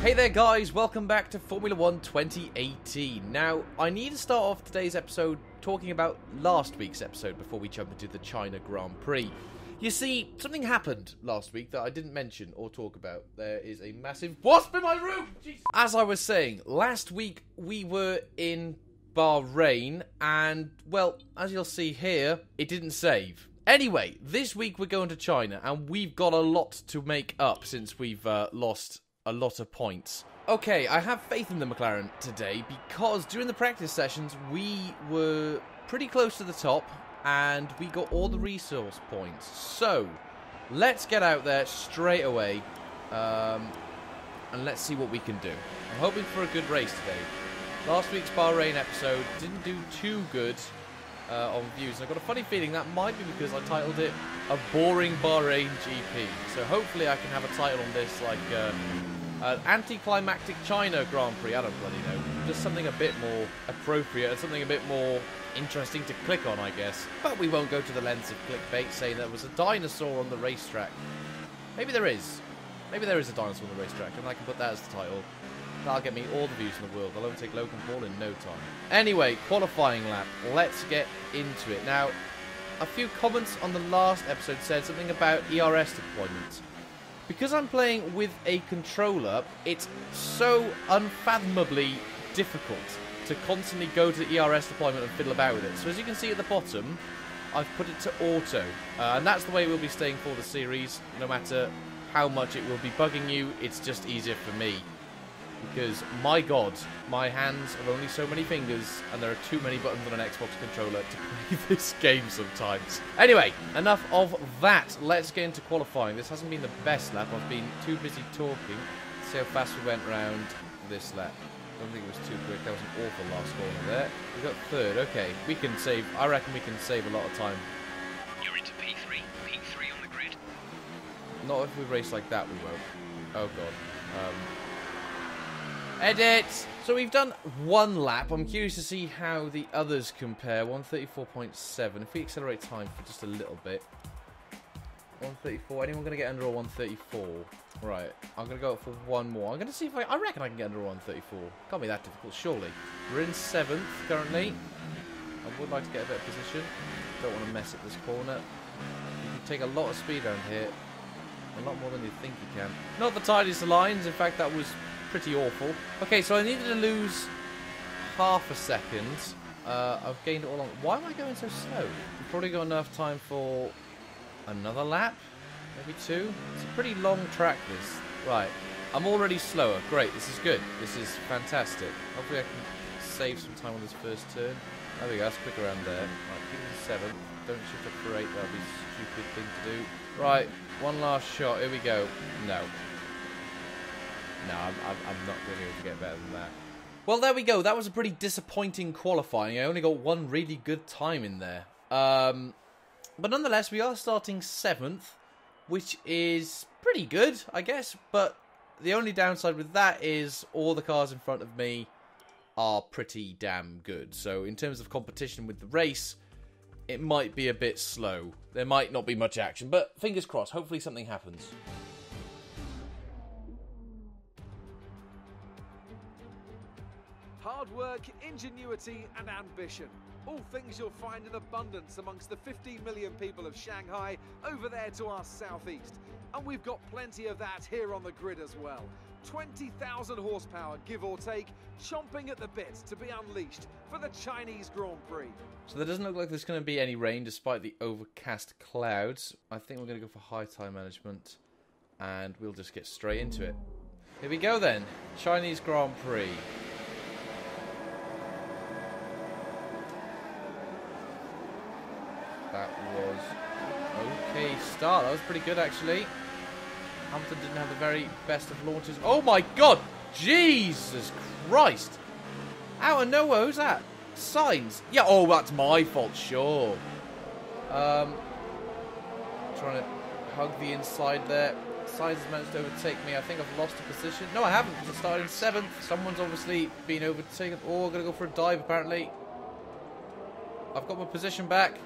Hey there guys, welcome back to Formula 1 2018. Now, I need to start off today's episode talking about last week's episode before we jump into the China Grand Prix. You see, something happened last week that I didn't mention or talk about. There is a massive wasp in my room! Jeez. As I was saying, last week we were in Bahrain and, well, as you'll see here, it didn't save. Anyway, this week we're going to China and we've got a lot to make up since we've lost a lot of points. Okay, I have faith in the McLaren today because during the practice sessions we were pretty close to the top and we got all the resource points. So, let's get out there straight away and let's see what we can do. I'm hoping for a good race today. Last week's Bahrain episode didn't do too good on views. I've got a funny feeling that might be because I titled it A Boring Bahrain GP. So hopefully I can have a title on this like an anticlimactic China Grand Prix. I don't bloody know. Just something a bit more appropriate and something a bit more interesting to click on, I guess. But we won't go to the lengths of clickbait saying there was a dinosaur on the racetrack. Maybe there is. Maybe there is a dinosaur on the racetrack and I can put that as the title. That'll get me all the views in the world. I'll overtake Logan Paul in no time. Anyway, qualifying lap. Let's get into it. Now, a few comments on the last episode said something about ERS deployment. Because I'm playing with a controller, it's so unfathomably difficult to constantly go to ERS deployment and fiddle about with it. So as you can see at the bottom, I've put it to auto. And that's the way we'll be staying for the series. No matter how much it will be bugging you, it's just easier for me. Because, my god, my hands have only so many fingers, and there are too many buttons on an Xbox controller to play this game sometimes. Anyway, enough of that. Let's get into qualifying. This hasn't been the best lap. I've been too busy talking. Let's see how fast we went around this lap. I don't think it was too quick. That was an awful last corner there. We got third. Okay, we can save. I reckon we can save a lot of time. You're into P3. P3 on the grid. Not if we race like that, we won't. Oh god. Edit! So we've done one lap. I'm curious to see how the others compare. 134.7. If we accelerate time for just a little bit. 134. Anyone going to get under a 134? Right. I'm going to go up for one more. I'm going to see if I reckon I can get under a 134. Can't be that difficult, surely. We're in 7th currently. I would like to get a better position. Don't want to mess up this corner. You can take a lot of speed around here. A lot more than you think you can. Not the tiniest of lines. In fact, that was pretty awful. Okay, so I needed to lose half a second. I've gained it all on. Why am I going so slow? We've probably got enough time for another lap, maybe two. It's a pretty long track, this. Right, I'm already slower. Great, this is good. This is fantastic. Hopefully I can save some time on this first turn. There we go, that's quick around there. Right, keep it to 7th. Don't shift up for 8, that'll be a stupid thing to do. Right, one last shot. Here we go. No. No, I'm not going to be able to get better than that. Well, there we go. That was a pretty disappointing qualifying. I only got one really good time in there. But nonetheless, we are starting 7th, which is pretty good, I guess. But the only downside with that is all the cars in front of me are pretty damn good. So in terms of competition with the race, it might be a bit slow. There might not be much action, but fingers crossed. Hopefully something happens. Hard work, ingenuity and ambition. All things you'll find in abundance amongst the 15 million people of Shanghai over there to our southeast. And we've got plenty of that here on the grid as well. 20,000 horsepower, give or take, chomping at the bit to be unleashed for the Chinese Grand Prix. So there doesn't look like there's going to be any rain despite the overcast clouds. I think we're going to go for high time management and we'll just get straight into it. Here we go then. Chinese Grand Prix. That was okay start. That was pretty good, actually. Hamilton didn't have the very best of launches. Oh my god! Jesus Christ! Out of nowhere, who's that? Signs. Yeah, oh, that's my fault, sure. Trying to hug the inside there. Signs has managed to overtake me. I think I've lost a position. No, I haven't, because I started in 7th. Someone's obviously been overtaken. Oh, I'm going to go for a dive, apparently. I've got my position back.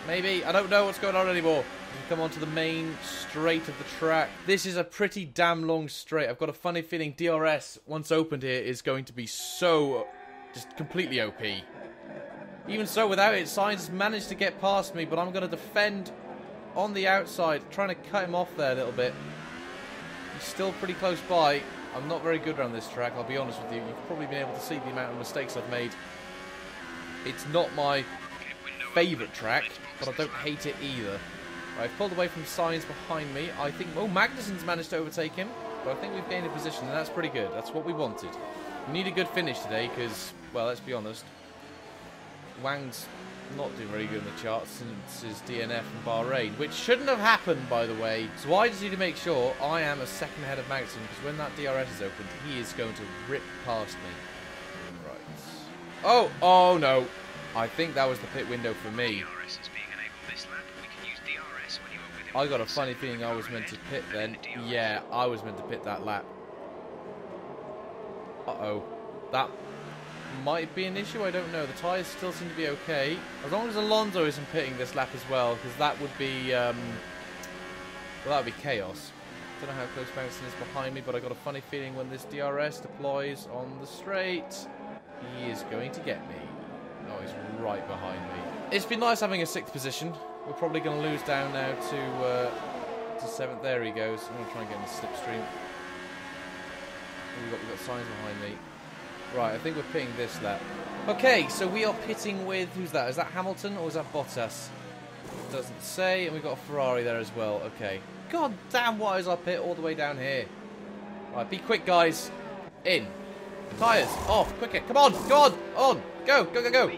Maybe. I don't know what's going on anymore. Come onto the main straight of the track. This is a pretty damn long straight. I've got a funny feeling DRS, once opened here, is going to be so just completely OP. Even so, without it, Sainz managed to get past me, but I'm going to defend on the outside, trying to cut him off there a little bit. He's still pretty close by. I'm not very good around this track, I'll be honest with you. You've probably been able to see the amount of mistakes I've made. It's not my favourite track, but I don't hate it either. I've pulled away from Sainz behind me. I think, oh, Magnussen's managed to overtake him, but I think we've gained a position, and that's pretty good. That's what we wanted. We need a good finish today, because, well, let's be honest, Wang's not doing very good in the charts since his DNF in Bahrain, which shouldn't have happened, by the way. So I just need to make sure I am a second ahead of Magnussen, because when that DRS is opened, he is going to rip past me. Right. Oh no. I think that was the pit window for me. I got a funny feeling I was meant to pit then. Yeah, I was meant to pit that lap. Uh-oh. That might be an issue, I don't know. The tyres still seem to be okay. As long as Alonso isn't pitting this lap as well, because that would be, well, that would be chaos. Don't know how close Magnussen is behind me, but I got a funny feeling when this DRS deploys on the straight, he is going to get me. Oh, he's right behind me. It's been nice having a 6th position. We're probably going to lose down now to 7th. There he goes. I'm going to try and get in the slipstream. We've got Sainz behind me. Right, I think we're pitting this lap. Okay, so we are pitting with... Who's that? Is that Hamilton or is that Bottas? Doesn't say. And we've got a Ferrari there as well. Okay. God damn, why is our pit all the way down here? Right, be quick, guys. In. Tyres. Off. Quicker. Come on. Go on. On. Go. Go, go, go.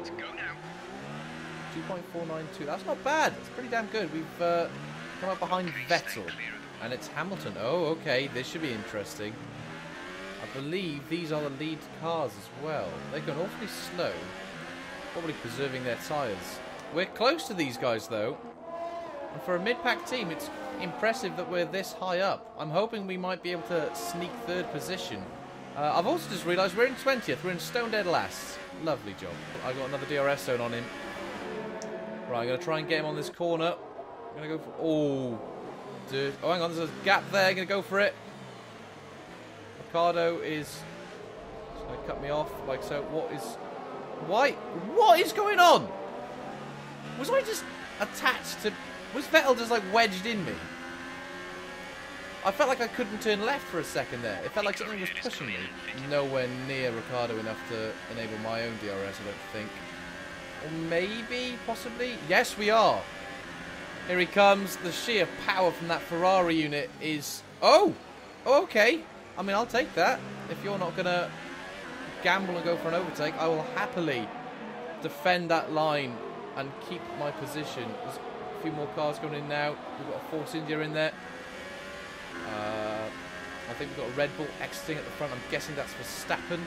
2.492. That's not bad. That's pretty damn good. We've come up behind Vettel. And it's Hamilton. Oh, okay. This should be interesting. I believe these are the lead cars as well. They're going awfully slow. Probably preserving their tyres. We're close to these guys, though. And for a mid-pack team, it's impressive that we're this high up. I'm hoping we might be able to sneak 3rd position. I've also just realised we're in 20th. We're in stone dead last. Lovely job. I got another DRS zone on him. Right, I'm going to try and get him on this corner. I'm going to go for... Oh, dude. Oh, hang on. There's a gap there. I'm going to go for it. Ricardo is just going to cut me off like so. What is... Why? What is going on? Was I just attached to... Was Vettel just like wedged in me? I felt like I couldn't turn left for a second there. It felt like something was pushing me. Nowhere near Ricardo enough to enable my own DRS, I don't think. Or maybe, possibly? Yes, we are. Here he comes. The sheer power from that Ferrari unit is... Oh! Oh, okay. I mean, I'll take that. If you're not going to gamble and go for an overtake, I will happily defend that line and keep my position. There's a few more cars going in now. We've got a Force India in there. I think we've got a Red Bull exiting at the front. I'm guessing that's Verstappen.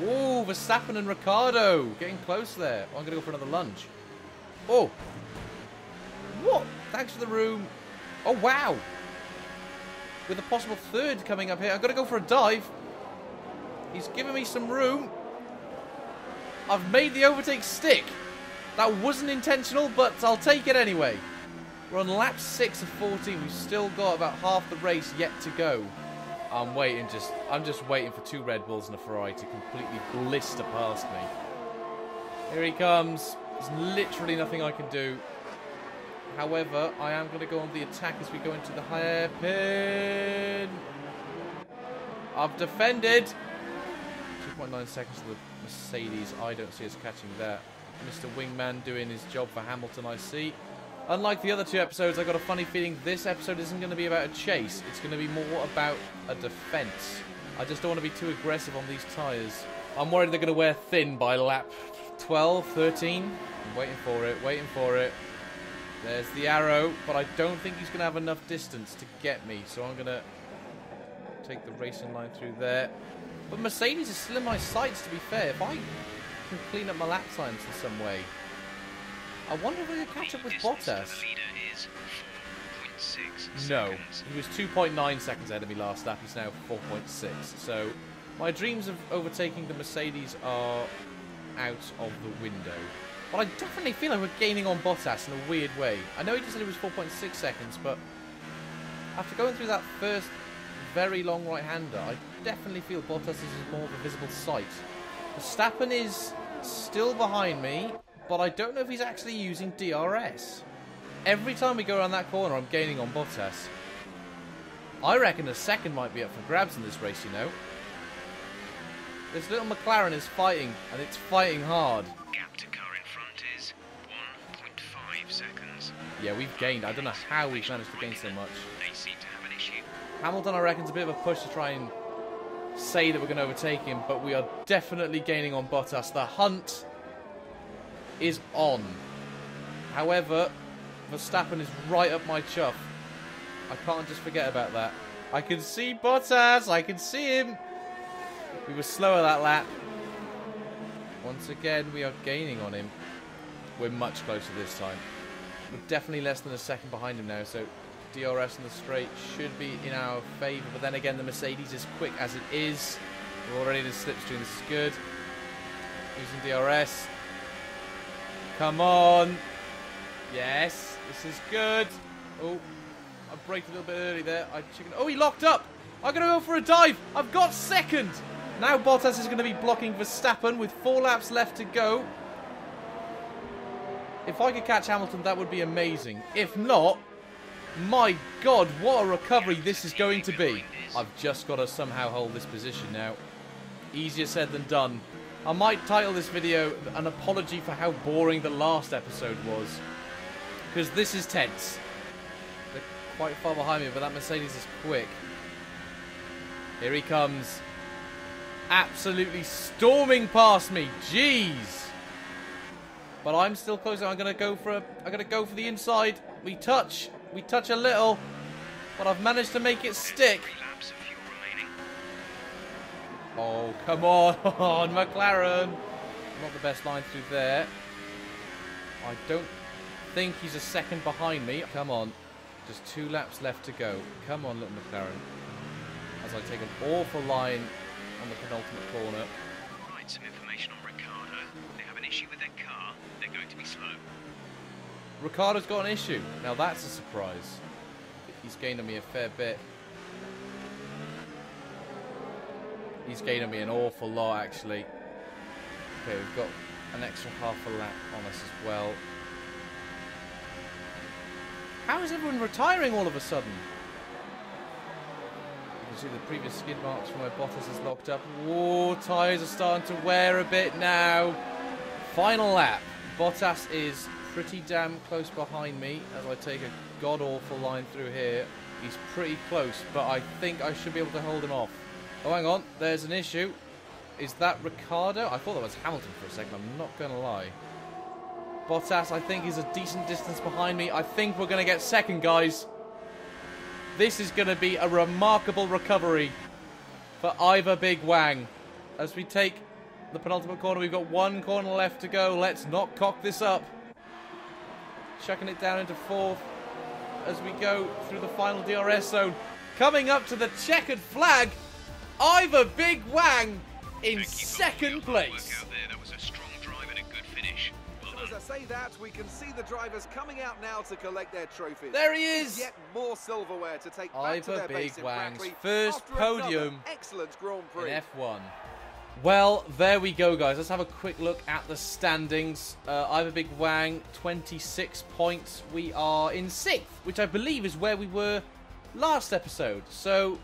Ooh, Verstappen and Ricardo getting close there. Oh, I'm going to go for another lunge. Oh. What? Thanks for the room. Oh, wow. With a possible 3rd coming up here. I'm going to go for a dive. He's giving me some room. I've made the overtake stick. That wasn't intentional, but I'll take it anyway. We're on lap 6 of 14. We've still got about half the race yet to go. I'm just waiting for 2 Red Bulls and a Ferrari to completely blister past me. Here he comes. There's literally nothing I can do. However, I am going to go on the attack as we go into the hairpin. I've defended. 2.9 seconds to the Mercedes. I don't see us catching that. Mr. Wingman doing his job for Hamilton, I see. Unlike the other 2 episodes, I got a funny feeling this episode isn't going to be about a chase. It's going to be more about a defense. I just don't want to be too aggressive on these tyres. I'm worried they're going to wear thin by lap 12, 13. I'm waiting for it, waiting for it. There's the arrow, but I don't think he's going to have enough distance to get me. So I'm going to take the racing line through there. But Mercedes is still in my sights, to be fair. If I can clean up my lap times in some way. I wonder if we can catch up with Bottas. No, he was 2.9 seconds ahead of me last lap. He's now 4.6. So my dreams of overtaking the Mercedes are out of the window. But I definitely feel like we're gaining on Bottas in a weird way. I know he just said it was 4.6 seconds, but after going through that first very long right-hander, I definitely feel Bottas is more of a visible sight. Verstappen is still behind me, but I don't know if he's actually using DRS. Every time we go around that corner, I'm gaining on Bottas. I reckon a second might be up for grabs in this race, you know. This little McLaren is fighting, and it's fighting hard. Gap to car in front is 1.5 seconds. Yeah, we've gained. I don't know how we've managed to gain so much. They seem to have an issue. Hamilton, I reckon, is a bit of a push to try and say that we're going to overtake him, but we are definitely gaining on Bottas. The hunt is on. However, Verstappen is right up my chuff. I can't just forget about that. I can see Bottas. I can see him. We were slower that lap. Once again, we are gaining on him. We're much closer this time. We're definitely less than a second behind him now, so DRS in the straight should be in our favour. But then again, the Mercedes is quick as it is. We're already in the slipstream. This is good. Using DRS. Come on. Yes, this is good. Oh, I braked a little bit early there. Oh, he locked up. I'm going to go for a dive. I've got second. Now Bottas is going to be blocking Verstappen with 4 laps left to go. If I could catch Hamilton, that would be amazing. If not, my God, what a recovery this is going to be. I've just got to somehow hold this position now. Easier said than done. I might title this video an apology for how boring the last episode was. Because this is tense. They're quite far behind me, but that Mercedes is quick. Here he comes. Absolutely storming past me. Jeez. But I'm still close. I'm gonna go for the inside. We touch a little, but I've managed to make it stick. 3 laps of fuel remaining. Oh, come on, McLaren. Not the best line through there. I don't think he's a second behind me. Come on. Just 2 laps left to go. Come on, little McLaren. As I take an awful line on the penultimate corner. Right, some information on Ricciardo. They have an issue with their car. They're going to be slow. Ricciardo's got an issue. Now that's a surprise. He's gained on me a fair bit. He's gained on me an awful lot, actually. Okay, we've got an extra half a lap on us as well. How is everyone retiring all of a sudden? You can see the previous skid marks from where Bottas is locked up. Whoa, tyres are starting to wear a bit now. Final lap. Bottas is pretty damn close behind me as I take a god-awful line through here. He's pretty close, but I think I should be able to hold him off. Oh, hang on. There's an issue. Is that Ricciardo? I thought that was Hamilton for a second. I'm not going to lie. Bottas, I think, is a decent distance behind me. I think we're going to get second, guys. This is going to be a remarkable recovery for either Big Wang. As we take the penultimate corner, we've got 1 corner left to go. Let's not cock this up. Chucking it down into 4th as we go through the final DRS zone. Coming up to the checkered flag, Ivor Big Wang in second place. That was a strong drive and a good finish. Well So as I say that, we can see the drivers coming out now to collect their trophies. There he is. Yet more silverware to take back to Ivor their Big base in Wang's Brackley first after another podium excellent Grand Prix. in F1. Well, there we go, guys. Let's have a quick look at the standings. Ivor Big Wang, 26 points. We are in 6th, which I believe is where we were last episode. So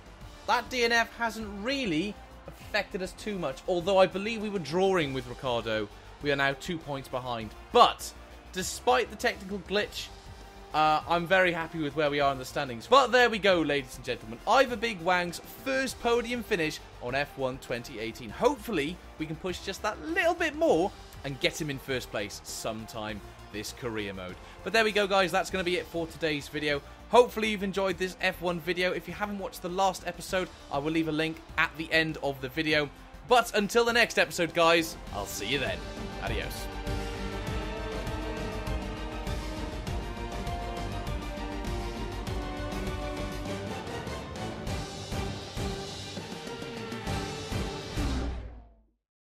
that DNF hasn't really affected us too much. Although I believe we were drawing with Ricciardo. We are now 2 points behind. But despite the technical glitch, I'm very happy with where we are in the standings. But there we go, ladies and gentlemen. Ivor Big Wang's first podium finish on F1 2018. Hopefully, we can push just that little bit more and get him in first place sometime this career mode. But there we go, guys. That's going to be it for today's video. Hopefully, you've enjoyed this F1 video. If you haven't watched the last episode, I will leave a link at the end of the video. But until the next episode, guys, I'll see you then. Adios.